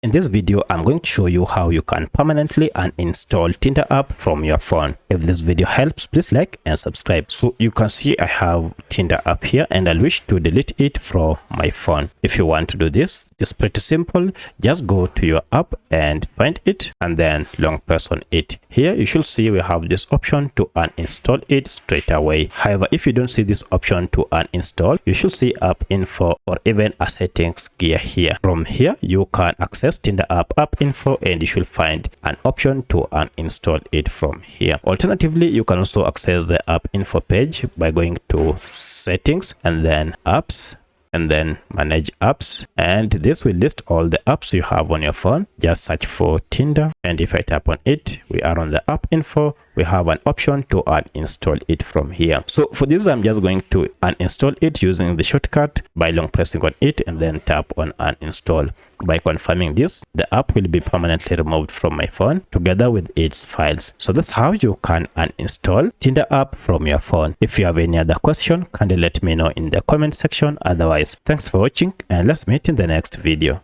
In this video, I'm going to show you how you can permanently uninstall Tinder app from your phone. If this video helps, please like and subscribe. So you can see I have Tinder app here and I wish to delete it from my phone. If you want to do this, it's pretty simple. Just go to your app and find it and then long press on it. Here you should see we have this option to uninstall it straight away. However, if you don't see this option to uninstall, you should see app info or even a settings gear here. From here, you can access Tinder app info and you should find an option to uninstall it from here. Alternatively, you can also access the app info page by going to settings and then apps and then manage apps, and this will list all the apps you have on your phone. Just search for Tinder, and if I tap on it, we are on the app info. We have an option to uninstall it from here. So for this, I'm just going to uninstall it using the shortcut by long pressing on it and then tap on uninstall. By confirming this, the app will be permanently removed from my phone together with its files. So that's how you can uninstall Tinder app from your phone. If you have any other question, kindly let me know in the comment section. Otherwise, thanks for watching and let's meet in the next video.